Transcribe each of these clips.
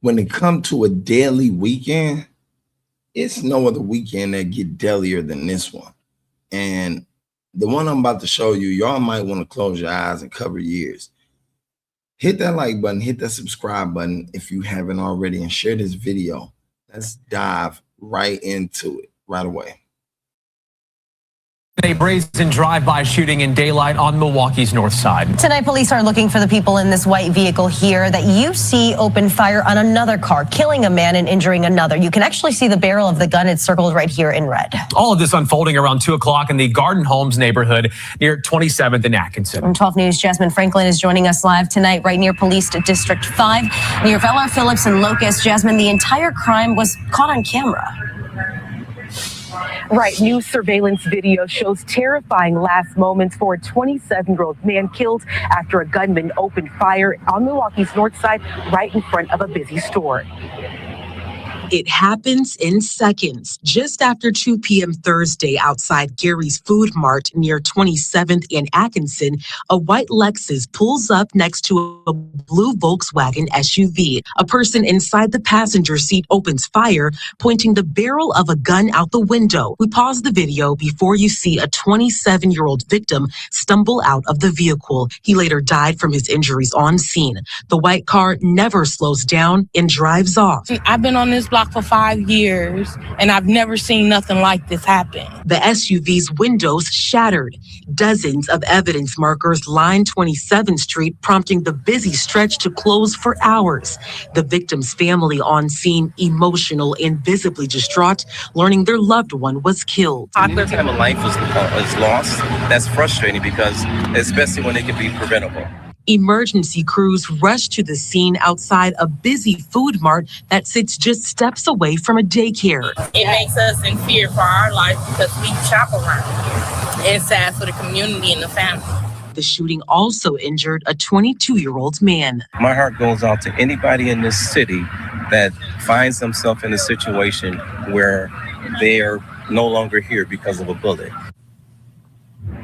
when it comes to a daily weekend, it's no other weekend that get deadlier than this one. And the one I'm about to show you, y'all might want to close your eyes and cover your ears. Hit that like button, hit that subscribe button if you haven't already, and share this video. Let's dive right into it right away. A brazen drive-by shooting in daylight on Milwaukee's north side. Tonight, police are looking for the people in this white vehicle here that you see open fire on another car, killing a man and injuring another. You can actually see the barrel of the gun. It's circled right here in red. All of this unfolding around 2 o'clock in the Garden Homes neighborhood near 27th and Atkinson. From 12 News, Jasmine Franklin is joining us live tonight right near Police District 5, near Veller, Phillips, and Locust. Jasmine, the entire crime was caught on camera. Right. New surveillance video shows terrifying last moments for a 27-year-old man killed after a gunman opened fire on Milwaukee's north side right in front of a busy store. It happens in seconds. Just after 2 p.m. Thursday outside Gary's Food Mart near 27th and Atkinson, a white Lexus pulls up next to a blue Volkswagen SUV. A person inside the passenger seat opens fire, pointing the barrel of a gun out the window. We pause the video before you see a 27-year-old victim stumble out of the vehicle. He later died from his injuries on scene. The white car never slows down and drives off. I've been on this block for 5 years, and I've never seen nothing like this happen. The SUV's windows shattered. Dozens of evidence markers line 27th Street, prompting the busy stretch to close for hours. The victim's family on scene, emotional and visibly distraught, learning their loved one was killed. Anytime a life is lost, that's frustrating because, especially when it can be preventable. Emergency crews rushed to the scene outside a busy food mart that sits just steps away from a daycare. It makes us in fear for our life because we shop around here. It's sad for the community and the family. The shooting also injured a 22-year-old man. My heart goes out to anybody in this city that finds themselves in a situation where they are no longer here because of a bullet.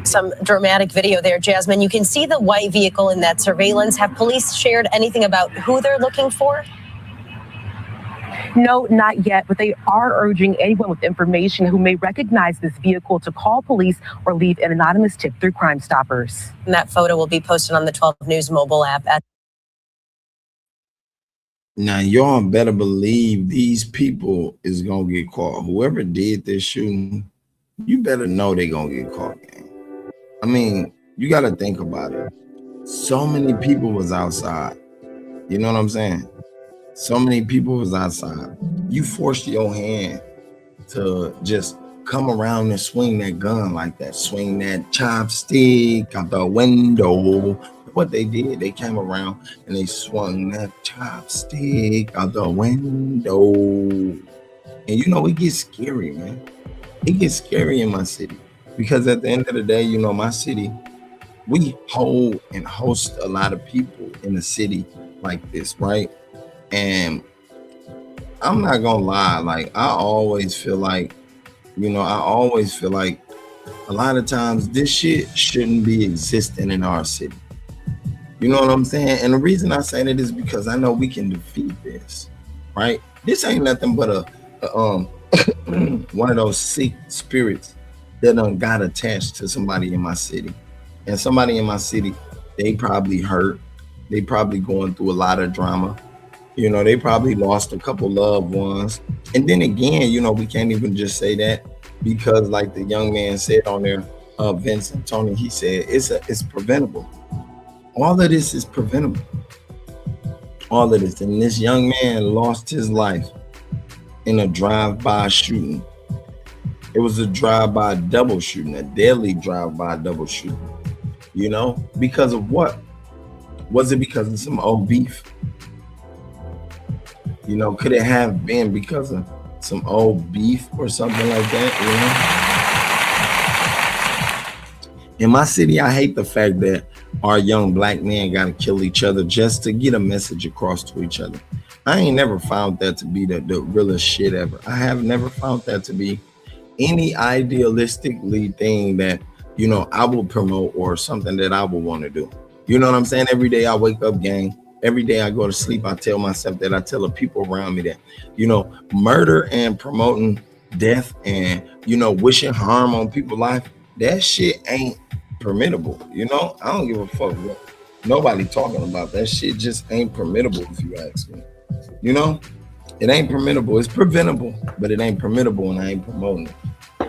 Some dramatic video there, Jasmine. You can see the white vehicle in that surveillance. Have police shared anything about who they're looking for? No, not yet, but they are urging anyone with information who may recognize this vehicle to call police or leave an anonymous tip through Crime Stoppers. And that photo will be posted on the 12 News mobile app. Now, y'all better believe these people is going to get caught. Whoever did this shooting, you better know they're going to get caught, gang. I mean, you got to think about it. So many people was outside. You know what I'm saying? So many people was outside. You forced your hand to just come around and swing that gun like that. Swing that chopstick out the window. What they did, they came around and they swung that chopstick out the window. And you know, it gets scary, man. It gets scary in my city. Because at the end of the day, you know, my city, we hold and host a lot of people in the city like this, right? And I'm not gonna lie, like I always feel like a lot of times this shit shouldn't be existing in our city. You know what I'm saying? And the reason I say that is because I know we can defeat this, right? This ain't nothing but a one of those sick spirits that got attached to somebody in my city. And somebody in my city, they probably hurt. They probably going through a lot of drama. You know, they probably lost a couple loved ones. And then again, you know, we can't even just say that because like the young man said on there, Vincent Tony, he said, it's preventable. All of this is preventable. All of this. And this young man lost his life in a drive-by shooting. It was a drive-by double shooting, a deadly drive-by double shooting. You know, because of what? Was it because of some old beef? You know, could it have been because of some old beef or something like that? You know? In my city, I hate the fact that our young black men got to kill each other just to get a message across to each other. I ain't never found that to be the realest shit ever. I have never found that to be any idealistically thing that, I will promote or something that I will want to do. You know what I'm saying? Every day I wake up, gang, Every day I go to sleep, I tell myself that. I tell the people around me that, murder and promoting death and, wishing harm on people's life, that shit ain't permittable. I don't give a fuck what nobody talking about. That shit just ain't permittable, if you ask me. It ain't permittable. It's preventable, but it ain't permittable, and I ain't promoting it.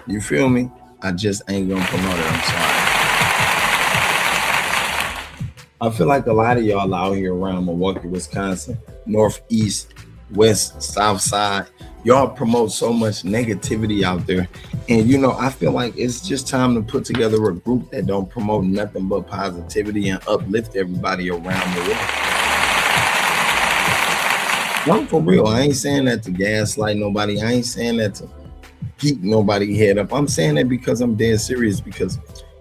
You feel me? I just ain't gonna promote it. I'm sorry. I feel like a lot of y'all out here around Milwaukee, Wisconsin, Northeast, West, South Side, y'all promote so much negativity out there. And I feel like it's just time to put together a group that don't promote nothing but positivity and uplift everybody around the world. No, for real. I ain't saying that to gaslight nobody. I ain't saying that to keep nobody head up. I'm saying that because I'm dead serious, because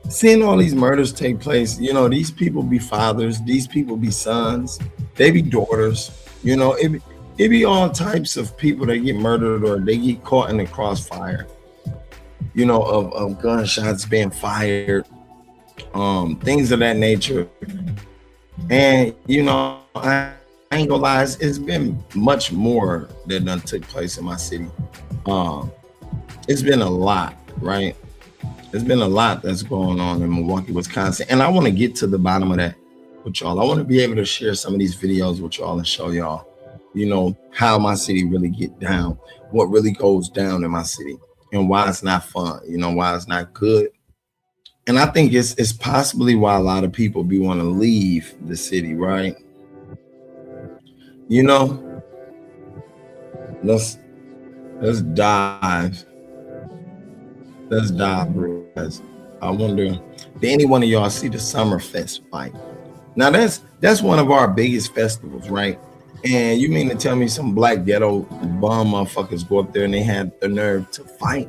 seeing all these murders take place, these people be fathers, these people be sons, they be daughters, it be all types of people that get murdered or they get caught in the crossfire, of gunshots being fired, things of that nature. And, I ain't gonna lie, it's been much more that done took place in my city. It's been a lot, right? There's been a lot that's going on in Milwaukee, Wisconsin. And I want to get to the bottom of that with y'all. I want to be able to share some of these videos with y'all and show y'all, how my city really get down, what really goes down in my city, and why it's not fun, why it's not good. And I think it's possibly why a lot of people be want to leave the city, right? Let's dive. Let's dive, bro. I wonder, did any one of y'all see the Summerfest fight? Now that's one of our biggest festivals, right? And you mean to tell me some black ghetto bum motherfuckers go up there and they had the nerve to fight?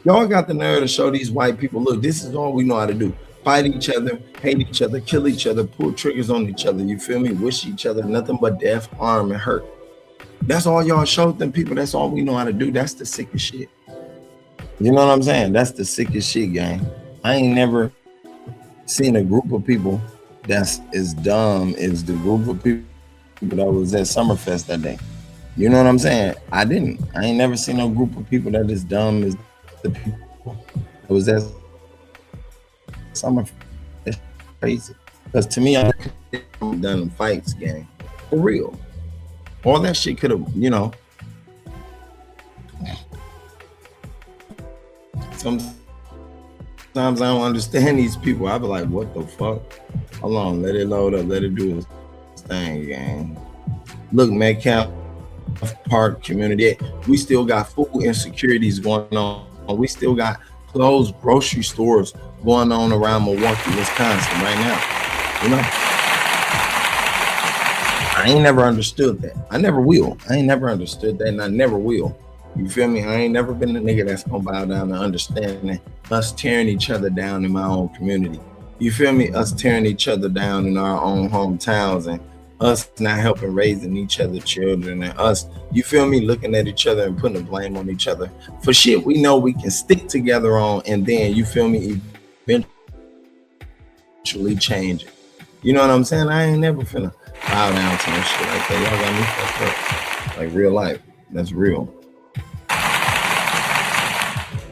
Y'all got the nerve to show these white people, look, this is all we know how to do. Fight each other, hate each other, kill each other, pull triggers on each other. You feel me? Wish each other nothing but death, harm, and hurt. That's all y'all showed them people. That's all we know how to do. That's the sickest shit. You know what I'm saying? That's the sickest shit, gang. I ain't never seen a group of people that's as dumb as the group of people that was at Summerfest that day. You know what I'm saying? I ain't never seen no group of people that is dumb as the people that was at Summerfest. That's crazy. Because to me, I'm done in fights, gang. For real. All that shit could have, sometimes I don't understand these people. I be like, what the fuck? Hold on, let it load up, let it do its thing, gang. Look, Metcalf Park community, we still got food insecurities going on. We still got closed grocery stores going on around Milwaukee, Wisconsin right now. I ain't never understood that. I never will. I ain't never understood that, and I never will. You feel me? I ain't never been the nigga that's gonna bow down to understanding us tearing each other down in my own community. You feel me? Us tearing each other down in our own hometowns, and us not helping raising each other children, and us, you feel me, looking at each other and putting the blame on each other for shit we know we can stick together on, and then, you feel me, eventually change it. You know what I'm saying? I ain't never finna bow down to no shit like that. Y'all got me fucked up. Like real life. That's real.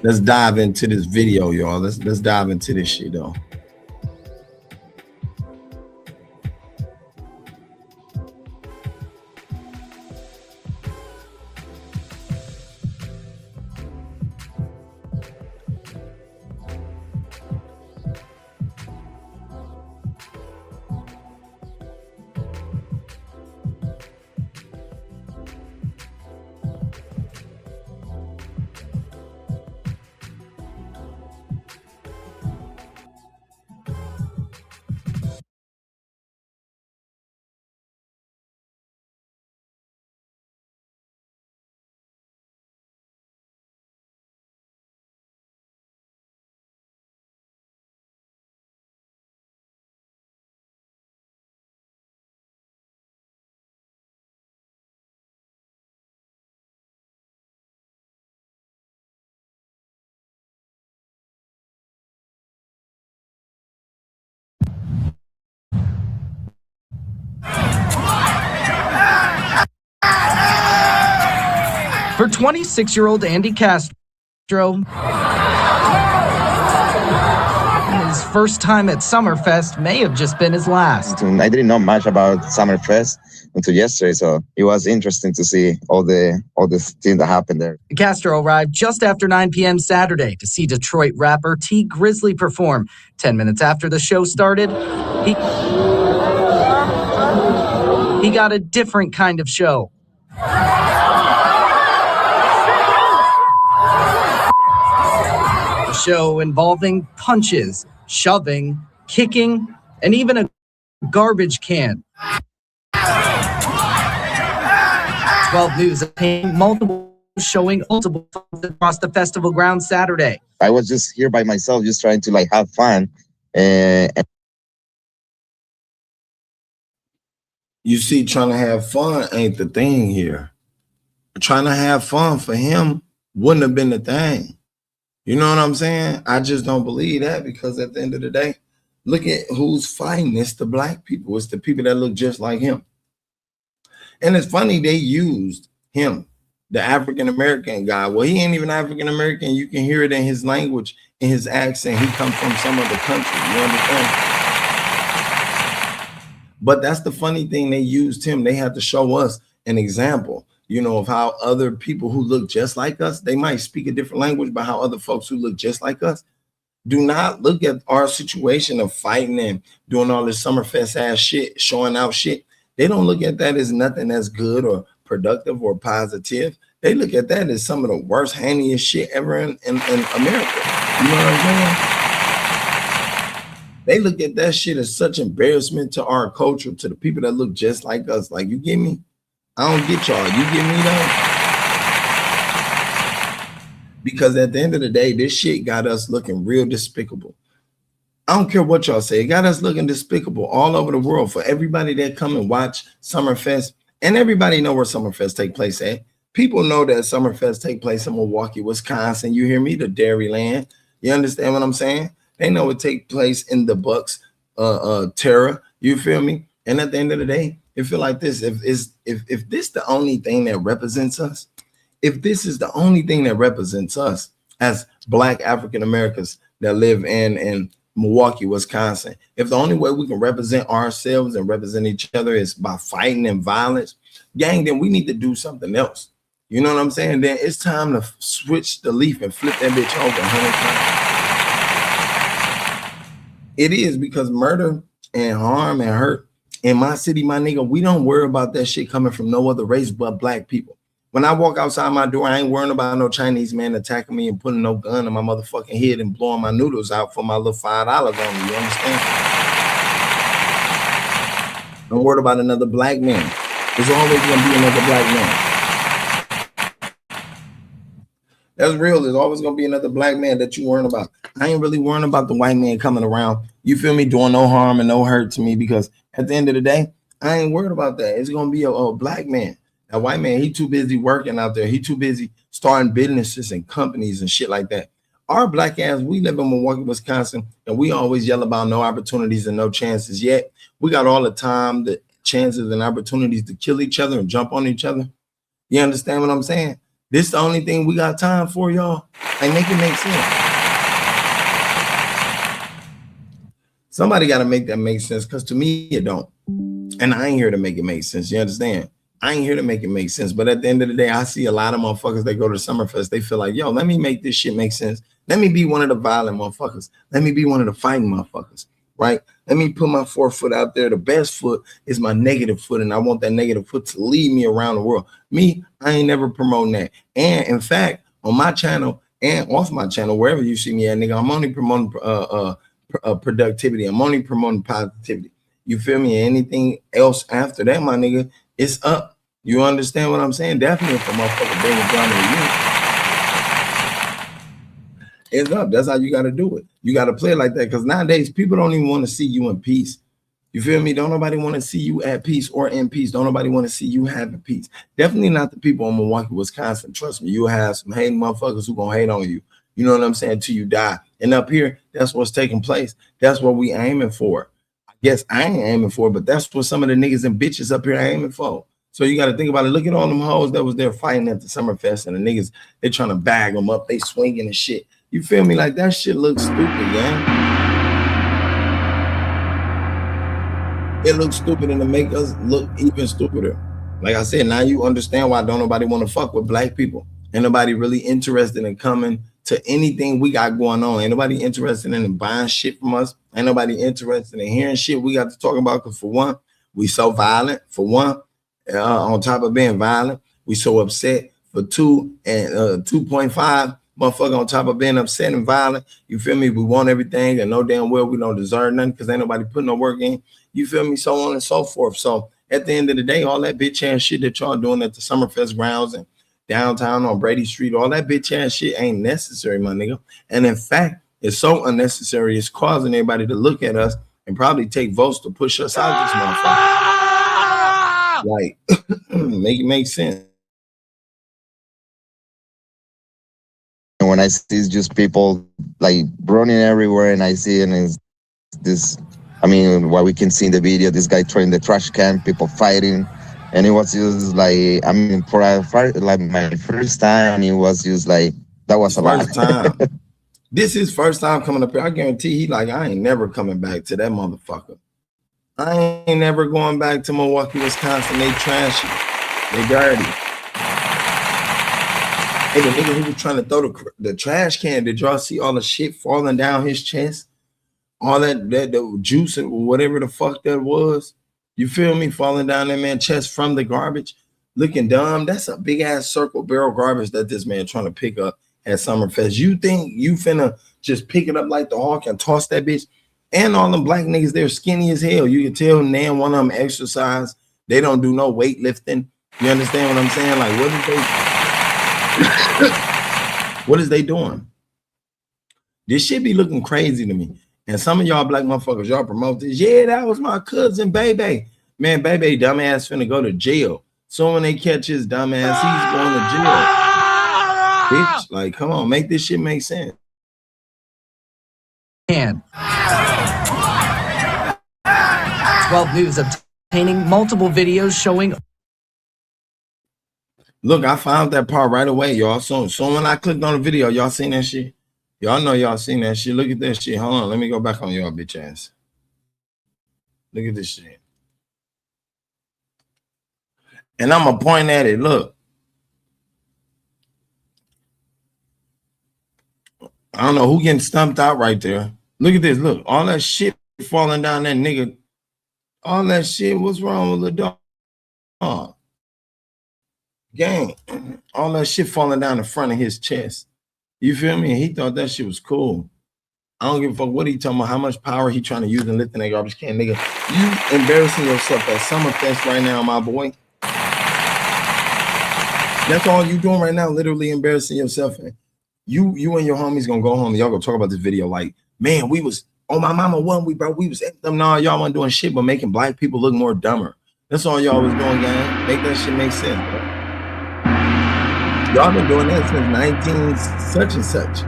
Let's dive into this video, y'all. Let's dive into this shit, though. 26-year-old Andy Castro, his first time at Summerfest may have just been his last. I didn't know much about Summerfest until yesterday, so it was interesting to see all the things that happened there. Castro arrived just after 9 p.m. Saturday to see Detroit rapper T Grizzly perform. 10 minutes after the show started, he got a different kind of show. A show involving punches, shoving, kicking, and even a garbage can. 12 News obtained multiple showing multiple across the festival grounds Saturday. I was just here by myself, just trying to like have fun. And you see, trying to have fun ain't the thing here. Trying to have fun for him wouldn't have been the thing. You know what I'm saying? I just don't believe that, because at the end of the day, look at who's fighting. It's the black people. It's the people that look just like him. And it's funny, they used him, the African-American guy. Well, he ain't even African-American. You can hear it in his language, in his accent. He comes from some other country. You understand? But that's the funny thing. They used him. They had to show us an example, you know, of how other people who look just like us, they might speak a different language, but how other folks who look just like us do not look at our situation of fighting and doing all this Summerfest ass shit, showing out shit. They don't look at that as nothing that's good or productive or positive. They look at that as some of the worst, handiest shit ever in America. You know what I'm saying? They look at that shit as such embarrassment to our culture, to the people that look just like us. Like, you get me? I don't get y'all. You get me though? Because at the end of the day, this shit got us looking real despicable. I don't care what y'all say. It got us looking despicable all over the world for everybody that come and watch Summerfest. And everybody know where Summerfest take place at. People know that Summerfest take place in Milwaukee, Wisconsin. You hear me? The Dairyland. You understand what I'm saying? They know it take place in the Bucks, Terra. You feel me? And at the end of the day, it feel like this. If this the only thing that represents us, if this is the only thing that represents us as Black African Americans that live in Milwaukee, Wisconsin, if the only way we can represent ourselves and represent each other is by fighting and violence, gang, then we need to do something else. You know what I'm saying? Then it's time to switch the leaf and flip that bitch over 100 times. It is, because murder and harm and hurt in my city, my nigga, we don't worry about that shit coming from no other race but Black people. When I walk outside my door, I ain't worrying about no Chinese man attacking me and putting no gun in my motherfucking head and blowing my noodles out for my little $5 on me. You understand? I'm worried about another Black man. There's always gonna be another Black man. That's real. There's always gonna be another Black man that you worrying about. I ain't really worrying about the white man coming around, you feel me, doing no harm and no hurt to me, because at the end of the day, I ain't worried about that. It's gonna be a Black man. That white man, he too busy working out there. He too busy starting businesses and companies and shit like that. Our Black ass, we live in Milwaukee, Wisconsin, and we always yell about no opportunities and no chances. Yet we got all the time, the chances and opportunities to kill each other and jump on each other. You understand what I'm saying? This the only thing we got time for, y'all. Like, make it make sense. Somebody got to make that make sense, because to me, it don't. And I ain't here to make it make sense. You understand? I ain't here to make it make sense. But at the end of the day, I see a lot of motherfuckers that go to Summerfest. They feel like, yo, let me make this shit make sense. Let me be one of the violent motherfuckers. Let me be one of the fighting motherfuckers, right? Let me put my 4 foot out there. The best foot is my negative foot, and I want that negative foot to lead me around the world. Me, I ain't never promoting that. And in fact, on my channel and off my channel, wherever you see me at, nigga, I'm only promoting productivity. I'm only promoting positivity. You feel me? Anything else after that, my nigga, it's up. You understand what I'm saying? Definitely if a motherfucker bring it down to you, it's up. That's how you got to do it. You got to play it like that, because nowadays people don't even want to see you in peace. You feel me? Don't nobody want to see you at peace or in peace. Don't nobody want to see you having peace. Definitely not the people in Milwaukee, Wisconsin. Trust me, you'll have some hating motherfuckers who gonna hate on you. You know what I'm saying? Till you die. And up here, that's what's taking place. That's what we aiming for. I guess I ain't aiming for, but that's what some of the niggas and bitches up here are aiming for. So you got to think about it. Look at all them hoes that was there fighting at the Summerfest, and the niggas, they trying to bag them up. They swinging and shit. You feel me? Like, that shit looks stupid, gang. It looks stupid, and to make us look even stupider. Like I said, now you understand why don't nobody want to fuck with black people. Ain't nobody really interested in coming to anything we got going on. Ain't nobody interested in buying shit from us. Ain't nobody interested in hearing shit we got to talk about. Because for one, we so violent. For one, on top of being violent, we so upset. For two, and 2.5, motherfucker, on top of being upset and violent, you feel me? We want everything and know damn well we don't deserve nothing because ain't nobody putting no work in. You feel me? So on and so forth. So at the end of the day, all that bitch ass shit that y'all doing at the Summerfest grounds and downtown on Brady Street, all that bitch ass shit ain't necessary, my nigga. And in fact, it's so unnecessary, it's causing everybody to look at us and probably take votes to push us out this motherfucker. Like, make it make sense. And when I see just people like running everywhere, and I see, and it's this, I mean, what we can see in the video, this guy throwing the trash can, people fighting. And it was just like, I mean, for like my first time, it was just like, that was a lot. First time. This is first time coming up here. I guarantee he like, I ain't never coming back to that motherfucker. I ain't never going back to Milwaukee, Wisconsin. They trashy. They dirty. Hey, the nigga who was trying to throw the trash can, did y'all see all the shit falling down his chest? All that the juice or whatever the fuck that was? You feel me? Falling down that man's chest from the garbage, looking dumb. That's a big ass circle barrel garbage that this man trying to pick up at Summerfest. You think you finna just pick it up like the hawk and toss that bitch? And all them black niggas, they're skinny as hell. You can tell nan one of them exercise. They don't do no weightlifting. You understand what I'm saying? Like, what is they doing? This shit be looking crazy to me. And some of y'all black motherfuckers, y'all promote this. Yeah, that was my cousin, Baby. Man, Baby, dumbass finna go to jail. So when they catch his dumbass, he's going to jail. Bitch, like, come on, make this shit make sense. And 12 News obtaining multiple videos showing. Look, I found that part right away, y'all. So when I clicked on the video, y'all seen that shit? Y'all know y'all seen that shit. Look at that shit. Hold on, let me go back on y'all bitch ass. Look at this shit. And I'm gonna point at it. Look. I don't know who getting stumped out right there. Look at this. Look, all that shit falling down that nigga. All that shit. What's wrong with the dog? Gang. All that shit falling down the front of his chest. You feel me? He thought that shit was cool. I don't give a fuck what he talking about, how much power he trying to use in lifting that garbage can, nigga. You embarrassing yourself at Summerfest right now, my boy. That's all you doing right now, literally embarrassing yourself. You and your homies gonna go home and y'all gonna talk about this video like, man, we was, oh my mama, we was at them. Nah, y'all wasn't doing shit but making black people look more dumber. That's all y'all was doing, gang. Make that shit make sense, bro. Y'all been doing that since 19 such and such.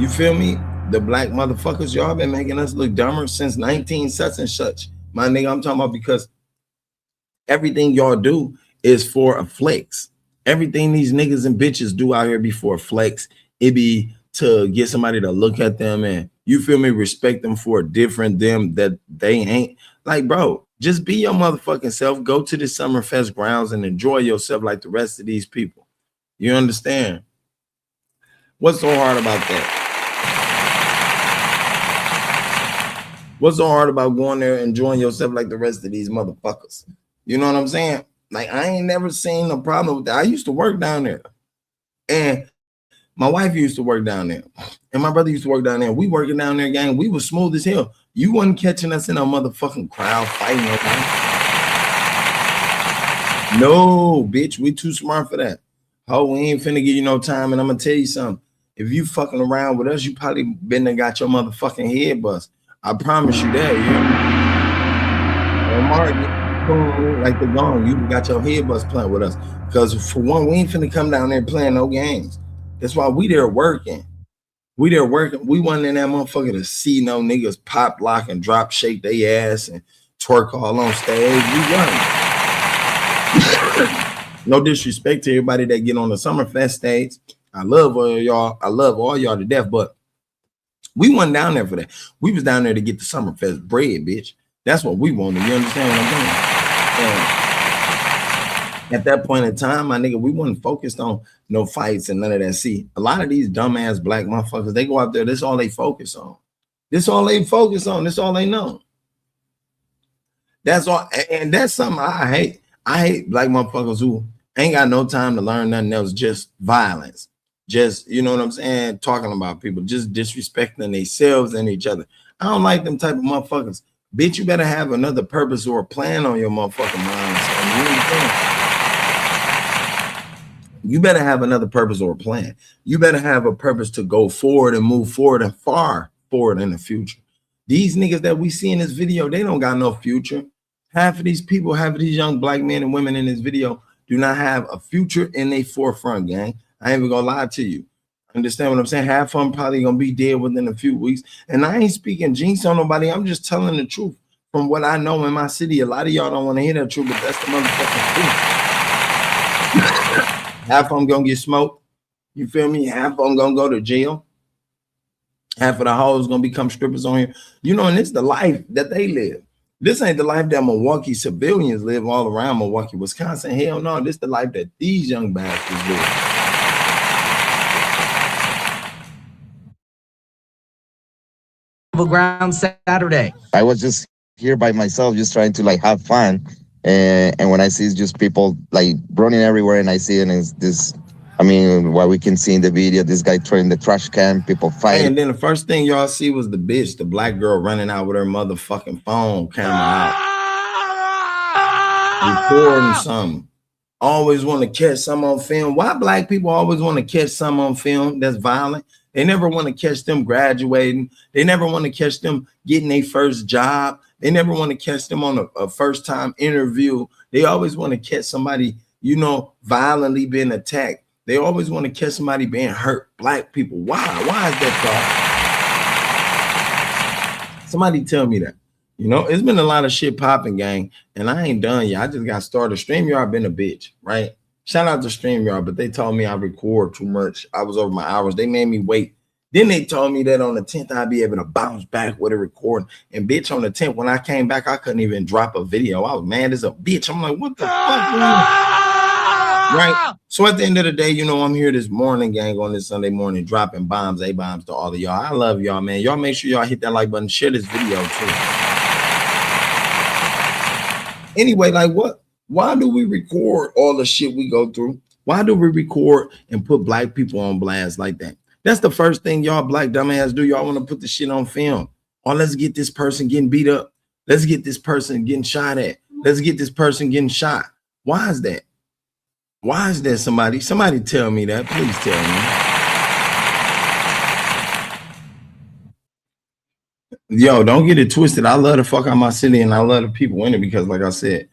You feel me? The black motherfuckers, y'all been making us look dumber since 19 such and such. My nigga, I'm talking about because everything y'all do is for a flex. Everything these niggas and bitches do out here be for a flex. It be to get somebody to look at them and, you feel me, respect them for a different them that they ain't. Like, bro, just be your motherfucking self. Go to the Summerfest grounds and enjoy yourself like the rest of these people. You understand? What's so hard about that? What's so hard about going there and enjoying yourself like the rest of these motherfuckers? You know what I'm saying? Like, I ain't never seen no problem with that. I used to work down there. And my wife used to work down there. And my brother used to work down there. We working down there, gang. We was smooth as hell. You wasn't catching us in a motherfucking crowd fighting. No, bitch. We too smart for that. Oh, we ain't finna give you no time, and I'm gonna tell you something. If you fucking around with us, you probably been and got your motherfucking head bust. I promise you that, like the gong, you got your head bust playing with us. Because for one, we ain't finna come down there playing no games. That's why we there working. We there working. We wasn't in that motherfucker to see no niggas pop, lock, and drop, shake their ass and twerk all on stage. We wasn't. No disrespect to everybody that get on the Summerfest stage. I love all y'all. I love all y'all to death, but we wasn't down there for that. We was down there to get the Summerfest bread, bitch. That's what we wanted. You understand what I'm saying? And at that point in time, my nigga, we wasn't focused on no fights and none of that. See, a lot of these dumbass black motherfuckers, they go out there, this all they focus on. This all they focus on. This all they know. That's all, and that's something I hate. I hate black motherfuckers who ain't got no time to learn nothing else, just violence. Just, you know what I'm saying, talking about people, just disrespecting themselves and each other. I don't like them type of motherfuckers. Bitch, you better have another purpose or a plan on your motherfucking mind. You better have another purpose or a plan. You better have a purpose to go forward and move forward and far forward in the future. These niggas that we see in this video, they don't got no future. Half of these people, half of these young black men and women in this video do not have a future in their forefront, gang. I ain't even gonna lie to you. Understand what I'm saying? Half of them probably gonna be dead within a few weeks. And I ain't speaking jinx on nobody. I'm just telling the truth from what I know in my city. A lot of y'all don't want to hear that truth, but that's the motherfucking truth. Half of them gonna get smoked. You feel me? Half of them gonna go to jail. Half of the hoes gonna become strippers on here. You know, and it's the life that they live. This ain't the life that Milwaukee civilians live all around Milwaukee, Wisconsin. Hell no, this is the life that these young bastards live. Ground Saturday. I was just here by myself, just trying to like have fun. And when I see just people like running everywhere, and I see it is this, I mean, what we can see in the video, this guy throwing the trash can, people fighting. And then the first thing y'all see was the bitch, the black girl running out with her motherfucking phone camera out, recording something. Always want to catch some on film. Why black people always want to catch some on film that's violent? They never want to catch them graduating. They never want to catch them getting their first job. They never want to catch them on a first time interview. They always want to catch somebody, you know, violently being attacked. They always want to catch somebody being hurt. Black people. Why? Why is that, y'all? Somebody tell me that. You know, it's been a lot of shit popping, gang, and I ain't done yet. I just got started. StreamYard been a bitch, right? Shout out to StreamYard, but they told me I record too much. I was over my hours. They made me wait. Then they told me that on the 10th, I'd be able to bounce back with a recording. And bitch, on the 10th, when I came back, I couldn't even drop a video. I was mad as a bitch. I'm like, what the fuck? Right? So at the end of the day, you know, I'm here this morning, gang, on this Sunday morning, dropping bombs, A-bombs to all of y'all. I love y'all, man. Y'all make sure y'all hit that like button. Share this video, too. Anyway, like what? Why do we record all the shit we go through? Why do we record and put black people on blast like that? That's the first thing y'all black dumbass do. Y'all want to put the shit on film. Or let's get this person getting beat up. Let's get this person getting shot at. Let's get this person getting shot. Why is that? Why is that? Somebody tell me that. Please tell me. Yo, don't get it twisted. I love the fuck out my city and I love the people in it because, like I said,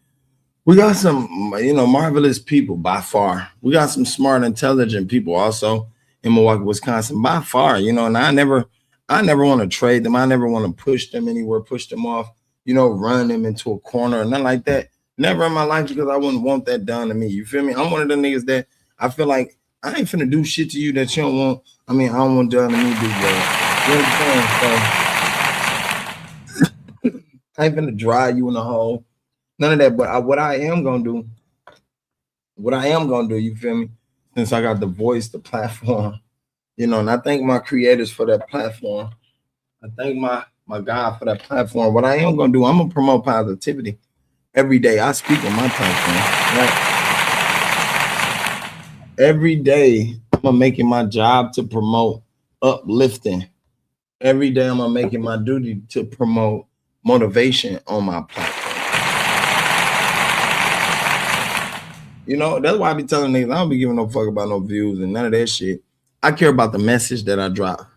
we got some, you know, marvelous people by far. We got some smart, intelligent people also in Milwaukee, Wisconsin by far, you know, and I never want to trade them. I never want to push them anywhere, push them off, you know, run them into a corner or nothing like that. Never in my life, because I wouldn't want that done to me. You feel me? I'm one of the niggas that I feel like I ain't finna do shit to you that you don't want. I mean, I don't want done to me, big girl. You know I ain't finna dry you in the hole. None of that. But what I am gonna do, you feel me? Since I got the voice, the platform, you know, and I thank my creators for that platform. I thank my God for that platform. What I am gonna do, I'm gonna promote positivity every day. I speak on my platform, right? Every day, I'm gonna make it my job to promote uplifting. Every day, I'm gonna make it my duty to promote motivation on my platform. You know, that's why I be telling niggas, I don't be giving no fuck about no views and none of that shit. I care about the message that I drop.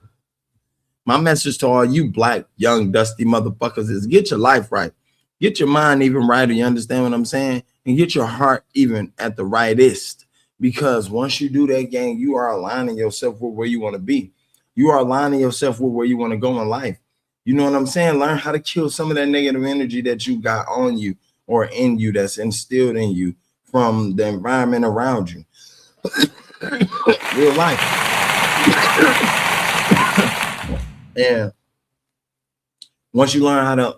My message to all you black, young, dusty motherfuckers is get your life right. Get your mind even right, you understand what I'm saying? And get your heart even at the rightest. Because once you do that, gang, you are aligning yourself with where you want to be. You are aligning yourself with where you want to go in life. You know what I'm saying? Learn how to kill some of that negative energy that you got on you or in you, that's instilled in you from the environment around you. Real life. And once you learn how to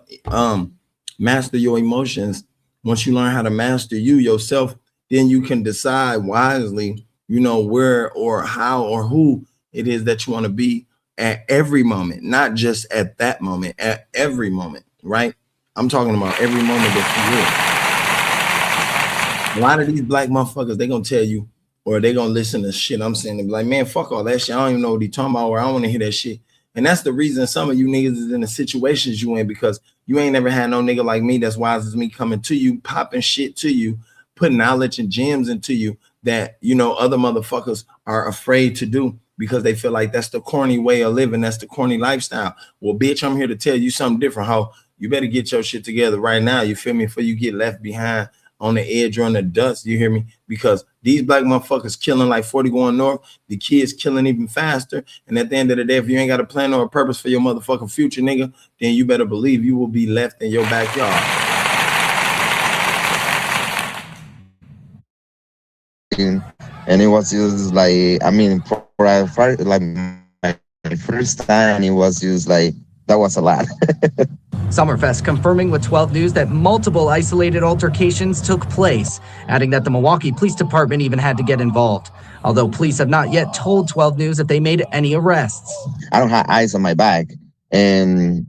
master your emotions, once you learn how to master yourself, then you can decide wisely, you know, where or how or who it is that you want to be at every moment, not just at that moment, at every moment, right? I'm talking about every moment that you live. A lot of these black motherfuckers, they gonna tell you, or they gonna listen to shit I'm saying, they be like, man, fuck all that shit. I don't even know what he talking about, or I don't want to hear that shit. And that's the reason some of you niggas is in the situations you in, because you ain't never had no nigga like me that's wise as me coming to you, popping shit to you, putting knowledge and gems into you that, you know, other motherfuckers are afraid to do because they feel like that's the corny way of living. That's the corny lifestyle. Well, bitch, I'm here to tell you something different, ho. You better get your shit together right now. You feel me? Before you get left behind on the edge or on the dust, you hear me? Because these black motherfuckers killing like 40 going north, the kids killing even faster. And at the end of the day, if you ain't got a plan or a purpose for your motherfucking future, nigga, then you better believe you will be left in your backyard. And it was just like, I mean, for like my first time, it was just like, that was a lot. Summerfest confirming with 12 News that multiple isolated altercations took place, adding that the Milwaukee Police Department even had to get involved. Although police have not yet told 12 News if they made any arrests. I don't have eyes on my back, and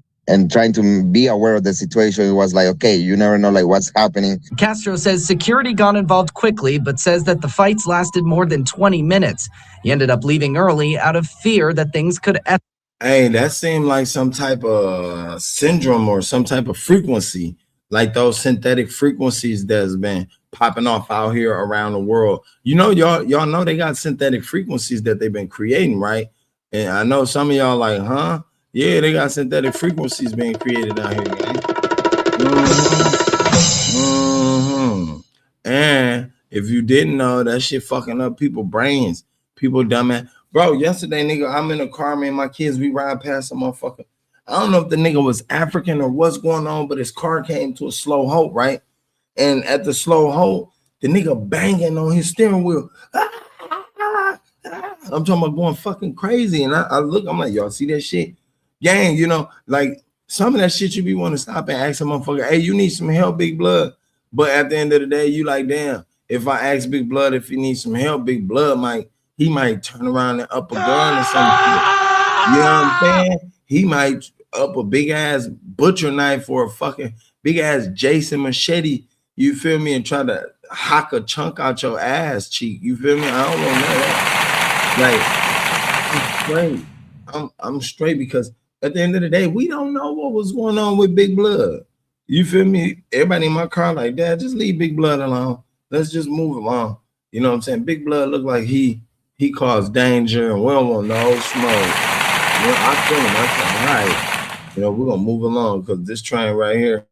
trying to be aware of the situation, it was like, okay, you never know like what's happening. Castro says security got involved quickly, but says that the fights lasted more than 20 minutes. He ended up leaving early out of fear that things could escalate. Hey, that seemed like some type of syndrome or some type of frequency, like those synthetic frequencies that's been popping off out here around the world. You know, y'all know they got synthetic frequencies that they've been creating, right? And I know some of y'all like, huh? Yeah, they got synthetic frequencies being created out here, man. And if you didn't know, that shit fucking up people's brains. People dumb man. Bro, yesterday, nigga, I'm in a car, man. My kids, we ride past a motherfucker. I don't know if the nigga was African or what's going on, but his car came to a slow halt, right? And at the slow halt, the nigga banging on his steering wheel. I'm talking about going fucking crazy. And I look, I'm like, y'all see that shit? Gang, you know, like some of that shit you be want to stop and ask a motherfucker, hey, you need some help, Big Blood. But at the end of the day, you like, damn, if I ask Big Blood if he needs some help, Big Blood might turn around and up a gun or something. You know what I'm saying? He might up a big ass butcher knife or a fucking big ass Jason machete. You feel me? And try to hack a chunk out your ass cheek. You feel me? I don't want that. Like, I'm straight. I'm straight because at the end of the day, we don't know what was going on with Big Blood. You feel me? Everybody in my car like, Dad, just leave Big Blood alone. Let's just move along. You know what I'm saying? Big Blood look like he caused danger and we don't want no smoke. You know, I feel him. I said, all right, you know, we're gonna move along because this train right here,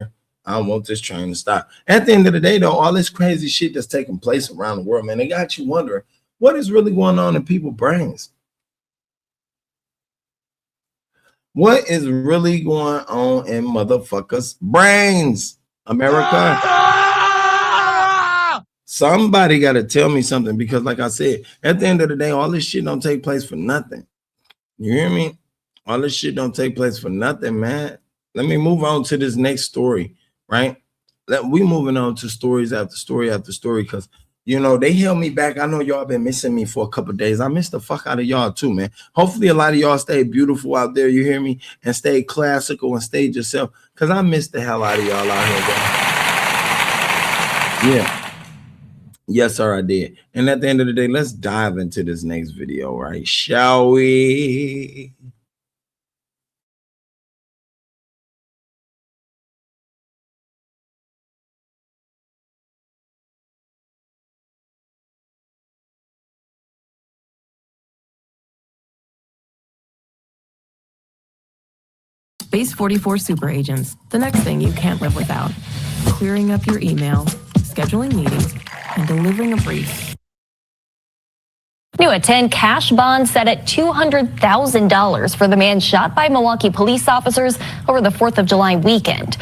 I don't want this train to stop. At the end of the day, though, all this crazy shit that's taking place around the world, man, it got you wondering what is really going on in people's brains. What is really going on in motherfuckers' brains, America? Somebody got to tell me something because, like I said, at the end of the day, all this shit don't take place for nothing. You hear me? All this shit don't take place for nothing, man. Let me move on to this next story, right? We moving on to stories after story after story because, you know, they held me back. I know y'all been missing me for a couple of days. I missed the fuck out of y'all too, man. Hopefully a lot of y'all stay beautiful out there, you hear me? And stay classical and stay yourself because I missed the hell out of y'all out here, guys. Yeah. Yes, sir, I did. And at the end of the day, let's dive into this next video, right? Shall we? Base 44 super agents, the next thing you can't live without. Clearing up your email, scheduling meetings, and delivering a brief. New at 10, cash bond set at $200,000 for the man shot by Milwaukee police officers over the 4th of July weekend.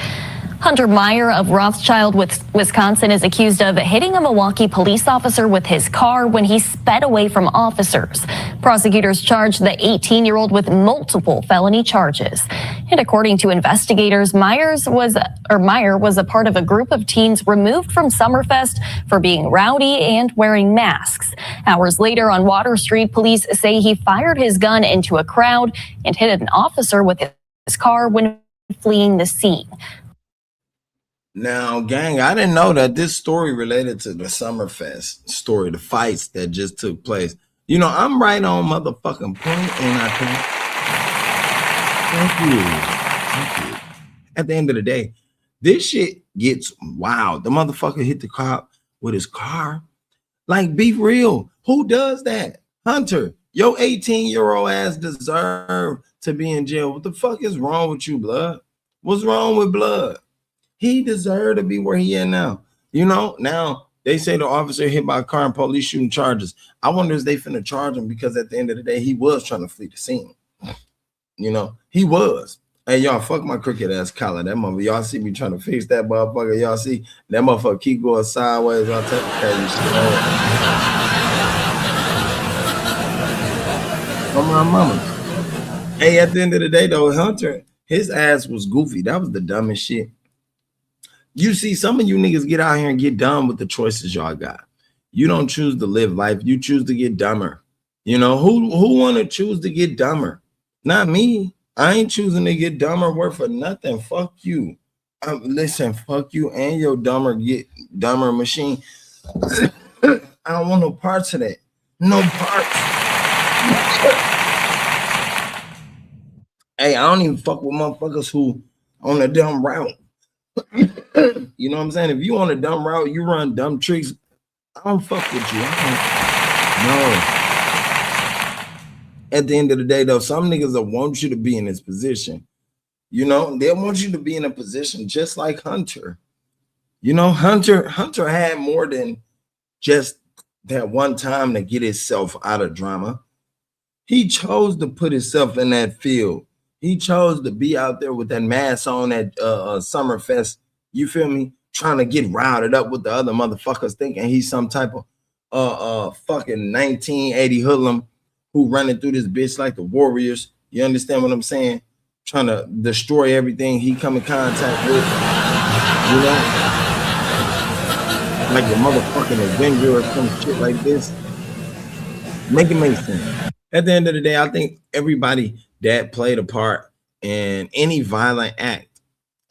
Hunter Meyer of Rothschild, Wisconsin, is accused of hitting a Milwaukee police officer with his car when he sped away from officers. Prosecutors charged the 18-year-old with multiple felony charges. And according to investigators, Meyer was a part of a group of teens removed from Summerfest for being rowdy and wearing masks. Hours later on Water Street, police say he fired his gun into a crowd and hit an officer with his car when fleeing the scene. Now, gang, I didn't know that this story related to the Summerfest story, the fights that just took place. You know, I'm right on motherfucking point, and I think. Thank you. At the end of the day, this shit gets wild. The motherfucker hit the cop with his car. Like, be real. Who does that? Hunter, your 18-year-old ass deserve to be in jail. What the fuck is wrong with you, blood? What's wrong with blood? He deserved to be where he is now. You know, now they say the officer hit by a car and police shooting charges. I wonder if they finna charge him because at the end of the day, he was trying to flee the scene. You know, he was. Hey, y'all, fuck my crooked ass collar. That motherfucker, y'all see me trying to fix that motherfucker. Y'all see that motherfucker keep going sideways. I'll take the crazy shit. Oh, my mama. Hey, at the end of the day, though, Hunter, his ass was goofy. That was the dumbest shit. You see, some of you niggas get out here and get dumb with the choices y'all got. You don't choose to live life. You choose to get dumber. You know, who want to choose to get dumber? Not me. I ain't choosing to get dumber worth for nothing. Fuck you. Listen, fuck you and your get dumber machine. I don't want no parts of that. No parts. Hey, I don't even fuck with motherfuckers who on a dumb route. You know what I'm saying? If you on a dumb route, you run dumb tricks. I don't fuck with you. No. At the end of the day, though, some niggas will want you to be in this position. You know, they want you to be in a position just like Hunter. You know, Hunter had more than just that one time to get himself out of drama. He chose to put himself in that field. He chose to be out there with that mask on at Summerfest. You feel me? Trying to get routed up with the other motherfuckers, thinking he's some type of fucking 1980 hoodlum who running through this bitch like the Warriors. You understand what I'm saying? Trying to destroy everything he come in contact with. You know? Like a motherfucking Avenger or some shit like this. Make it make sense. At the end of the day, I think everybody that played a part in any violent act,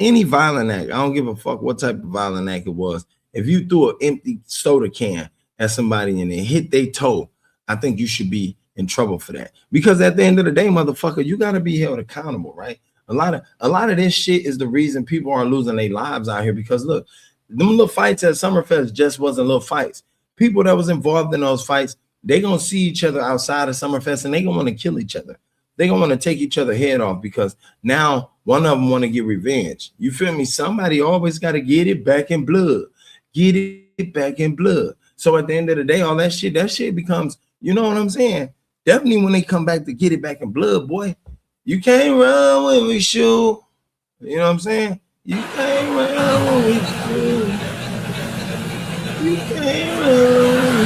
I don't give a fuck what type of violent act it was. If you threw an empty soda can at somebody and it hit their toe, I think you should be in trouble for that. Because at the end of the day, motherfucker, you got to be held accountable, right? A lot of this shit is the reason people are losing their lives out here. Because look, them little fights at Summerfest just wasn't little fights. People that was involved in those fights, they gonna see each other outside of Summerfest and they gonna want to kill each other. They gonna want to take each other head off because now one of them want to get revenge. You feel me? Somebody always got to get it back in blood. Get it back in blood. So at the end of the day, all that shit becomes, you know what I'm saying? Definitely when they come back to get it back in blood, boy, you can't run when we shoot. You know what I'm saying? You can't run when we shoot. You can't run when we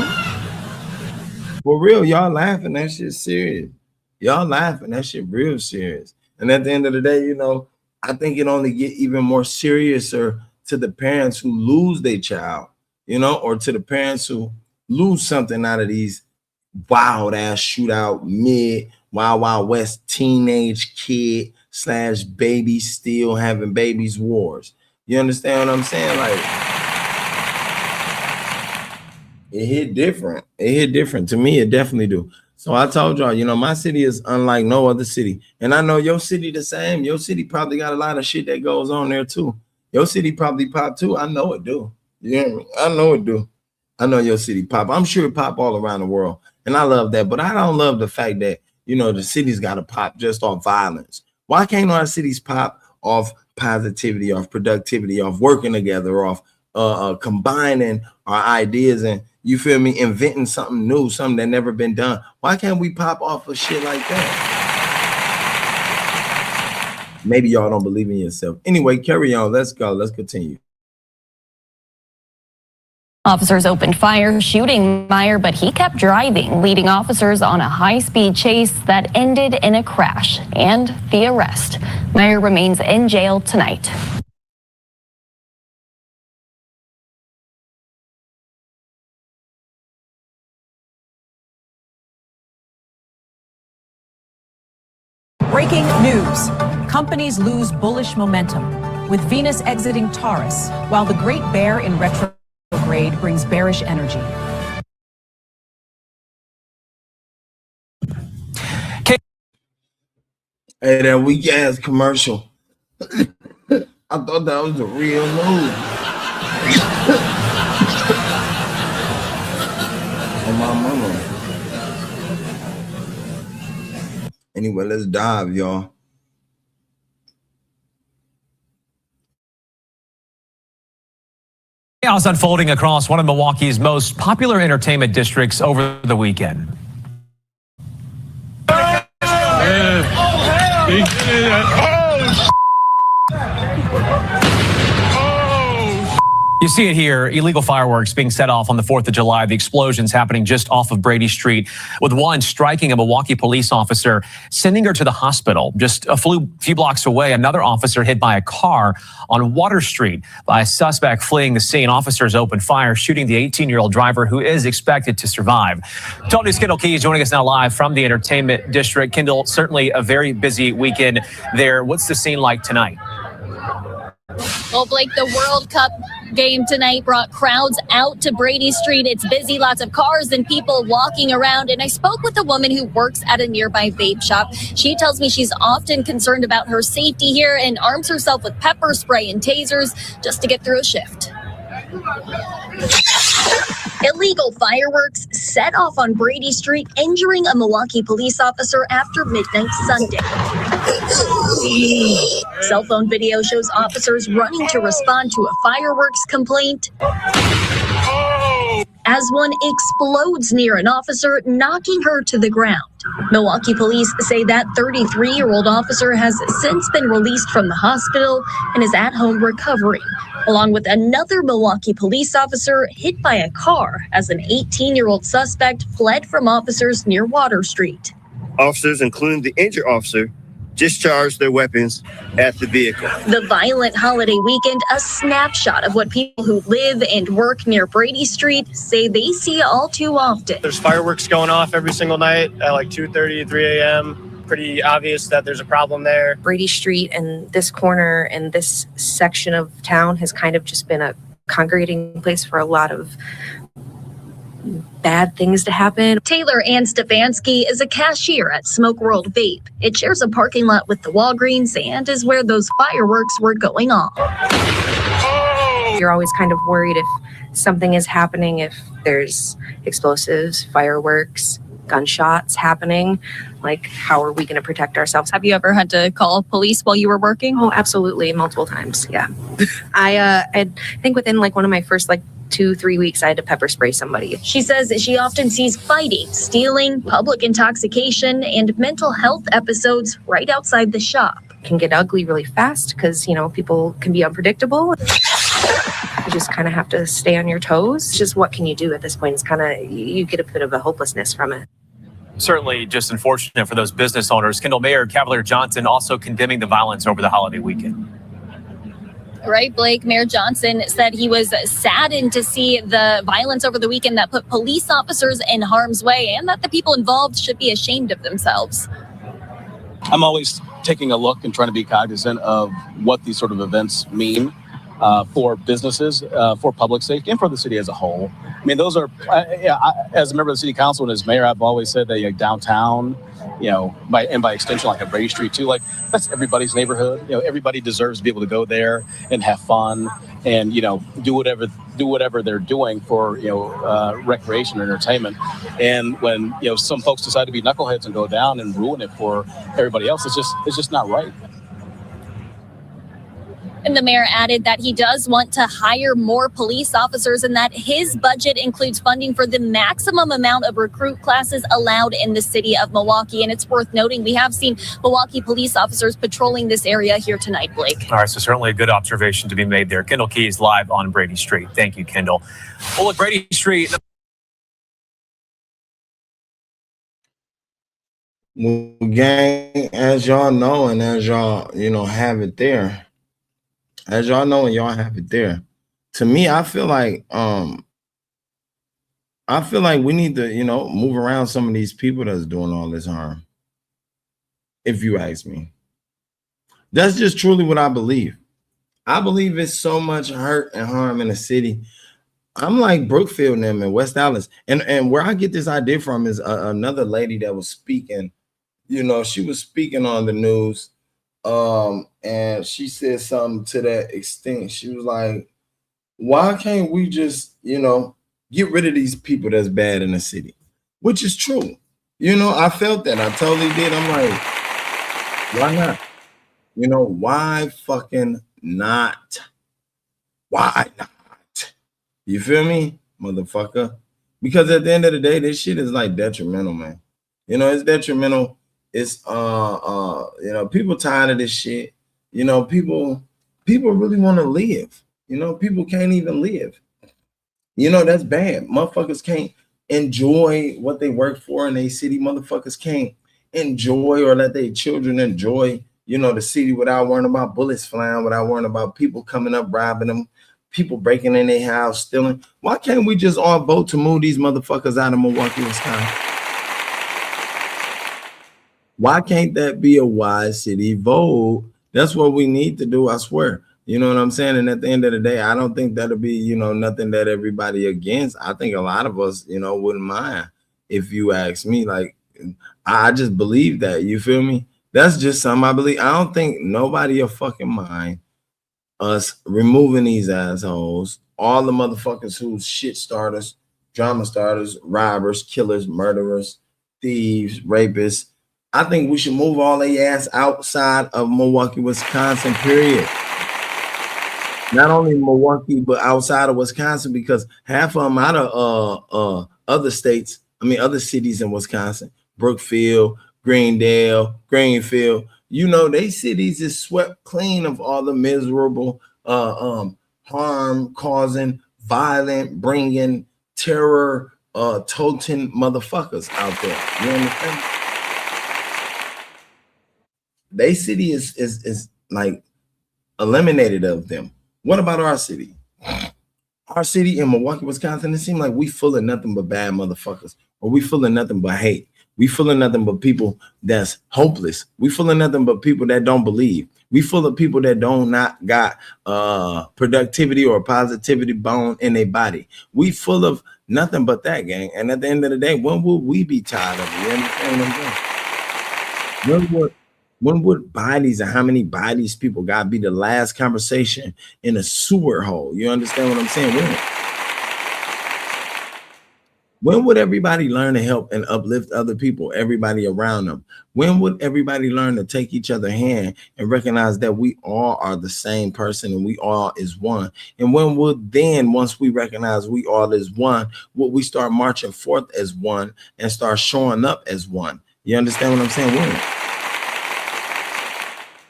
shoot. For real, y'all laughing, that shit serious. Y'all laughing, that shit real serious. And at the end of the day, you know, I think it only get even more seriouser to the parents who lose their child, you know, or to the parents who lose something out of these wild ass shootout Wild West teenage kid / baby still having babies wars. You understand what I'm saying? Like, it hit different. It hit different. To me, it definitely do. So I told y'all, you know, my city is unlike no other city. And I know your city the same. Your city probably got a lot of shit that goes on there too. Your city probably pop too. I know it do. You hear me? I know it do. I know your city pop. I'm sure it pop all around the world. And I love that. But I don't love the fact that, you know, the city's got to pop just off violence. Why can't our cities pop off positivity, off productivity, off working together, off combining our ideas and, you feel me, inventing something new, something that never been done? Why can't we pop off of shit like that? Maybe y'all don't believe in yourself. Anyway, carry on. Let's go. Let's continue. Officers opened fire, shooting Meyer, but he kept driving, leading officers on a high-speed chase that ended in a crash and the arrest. Meyer remains in jail tonight. Breaking news. Companies lose bullish momentum, with Venus exiting Taurus, while the Great Bear in retrograde brings bearish energy. Hey, that weak ass commercial. I thought that was the real news. Oh, my mama. Anyway, let's dive, y'all. Chaos unfolding across one of Milwaukee's most popular entertainment districts over the weekend. You see it here, illegal fireworks being set off on the 4th of July. The explosions happening just off of Brady Street, with one striking a Milwaukee police officer, sending her to the hospital. Just a few blocks away, another officer hit by a car on Water Street by a suspect fleeing the scene. Officers opened fire, shooting the 18-year-old driver, who is expected to survive. 12 News' Kendall Keys joining us now live from the entertainment district. Kendall, certainly a very busy weekend there. What's the scene like tonight? Well, Blake, the World Cup game tonight brought crowds out to Brady Street. It's busy, lots of cars and people walking around. And I spoke with a woman who works at a nearby vape shop. She tells me she's often concerned about her safety here and arms herself with pepper spray and tasers just to get through a shift. Illegal fireworks set off on Brady Street, injuring a Milwaukee police officer after midnight Sunday. Cell phone video shows officers running to respond to a fireworks complaint as one explodes near an officer, knocking her to the ground. Milwaukee police say that 33-year-old officer has since been released from the hospital and is at home recovering, along with another Milwaukee police officer hit by a car as an 18-year-old suspect fled from officers near Water Street. Officers, including the injured officer, discharged their weapons at the vehicle. The violent holiday weekend, a snapshot of what people who live and work near Brady Street say they see all too often. There's fireworks going off every single night at like 2:30, 3 a.m. Pretty obvious that there's a problem there. Brady Street and this corner and this section of town has kind of just been a congregating place for a lot of bad things to happen. Taylor Ann Stefanski is a cashier at Smoke World Vape. It shares a parking lot with the Walgreens and is where those fireworks were going off. You're always kind of worried if something is happening, if there's explosives, fireworks, gunshots happening. Like, how are we going to protect ourselves? Have you ever had to call police while you were working? Oh, absolutely. Multiple times. Yeah. I think within like one of my first 2-3 weeks, I had to pepper spray somebody. She says that she often sees fighting, stealing, public intoxication, and mental health episodes right outside the shop. It can get ugly really fast because, people can be unpredictable. You just kind of have to stay on your toes. It's just, what can you do at this point? It's kind of, you get a bit of a hopelessness from it. Certainly just unfortunate for those business owners. Kendall, Mayor Cavalier Johnson also condemning the violence over the holiday weekend. Right, Blake. Mayor Johnson said he was saddened to see the violence over the weekend that put police officers in harm's way and that the people involved should be ashamed of themselves. I'm always taking a look and trying to be cognizant of what these sort of events mean for businesses, for public safety, and for the city as a whole. I mean, those are, as a member of the city council and as mayor, I've always said that downtown, by extension, like a Brady Street too, that's everybody's neighborhood. Everybody deserves to be able to go there and have fun and, do whatever they're doing for, recreation and entertainment. And when, some folks decide to be knuckleheads and go down and ruin it for everybody else, it's just not right. And the mayor added that he does want to hire more police officers and that his budget includes funding for the maximum amount of recruit classes allowed in the city of Milwaukee. And it's worth noting we have seen Milwaukee police officers patrolling this area here tonight, Blake. All right, so certainly a good observation to be made there. Kendall Keys live on Brady Street. Thank you, Kendall. Well, look, Brady Street. Well, gang, as y'all know, and as y'all, have it there. As y'all know, and y'all have it there. To me, I feel like we need to, move around some of these people that's doing all this harm. If you ask me. That's just truly what I believe. I believe it's so much hurt and harm in the city. I'm like Brookfield and them in West Dallas. And where I get this idea from is another lady that was speaking. She was speaking on the news. And she said something to that extent. She was like, why can't we just, get rid of these people that's bad in the city? Which is true. I felt that. I totally did. I'm like, why not? Why fucking not? Why not? You feel me, motherfucker? Because at the end of the day, this shit is like detrimental, man. It's detrimental. It's people tired of this shit. People really want to live. People can't even live. That's bad. Motherfuckers can't enjoy what they work for in a city. Motherfuckers can't enjoy or let their children enjoy, the city without worrying about bullets flying, without worrying about people coming up, robbing them, people breaking in their house, stealing. Why can't we just all vote to move these motherfuckers out of Milwaukee, Wisconsin? Why can't that be a wise city vote? That's what we need to do, I swear. You know what I'm saying? And at the end of the day, I don't think that'll be, nothing that everybody against. I think a lot of us, wouldn't mind if you ask me. Like, I just believe that. You feel me? That's just something I believe. I don't think nobody will fucking mind us removing these assholes. All the motherfuckers who's shit starters, drama starters, robbers, killers, murderers, thieves, rapists. I think we should move all their ass outside of Milwaukee, Wisconsin, period. Not only Milwaukee, but outside of Wisconsin, because half of them out of other states, other cities in Wisconsin, Brookfield, Greendale, Greenfield, they cities is swept clean of all the miserable harm causing, violent, bringing, terror, toting motherfuckers out there. You understand? They city is like eliminated of them. What about our city? Our city in Milwaukee, Wisconsin, it seems like we full of nothing but bad motherfuckers, or we full of nothing but hate. We full of nothing but people that's hopeless. We full of nothing but people that don't believe. We full of people that not got productivity or positivity bone in their body. We full of nothing but that, gang. And at the end of the day, when will we be tired of it? You understand what I'm saying? When would bodies and how many bodies people got be the last conversation in a sewer hole? You understand what I'm saying? When would everybody learn to help and uplift other people, everybody around them? When would everybody learn to take each other's hand and recognize that we all are the same person and we all is one? And when would then, once we recognize we all is one, would we start marching forth as one and start showing up as one? You understand what I'm saying? When?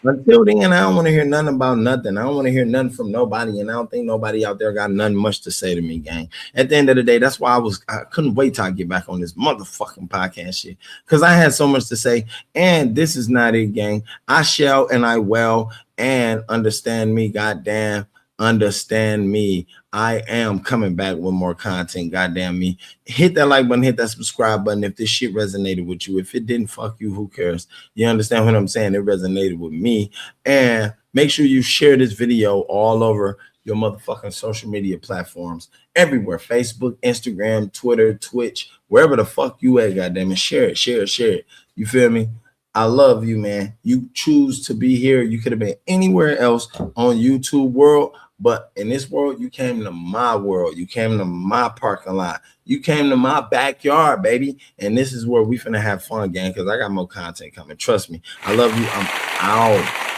Until then, I don't want to hear nothing about nothing. I don't want to hear nothing from nobody, and I don't think nobody out there got nothing much to say to me, gang. At the end of the day, that's why I couldn't wait till I get back on this motherfucking podcast shit, because I had so much to say, and this is not it, gang. I shall and I will, and understand me, goddamn. Understand me. I am coming back with more content. Goddamn me. Hit that like button, hit that subscribe button if this shit resonated with you. If it didn't, fuck you, who cares? You understand what I'm saying? It resonated with me. And make sure you share this video all over your motherfucking social media platforms. Everywhere. Facebook, Instagram, Twitter, Twitch, wherever the fuck you at, goddamn it. Share it, share it, share it. You feel me? I love you, man. You choose to be here. You could have been anywhere else on YouTube world, but in this world, you came to my world. You came to my parking lot. You came to my backyard, baby. And this is where we finna have fun, gang, because I got more content coming. Trust me. I love you. I'm out.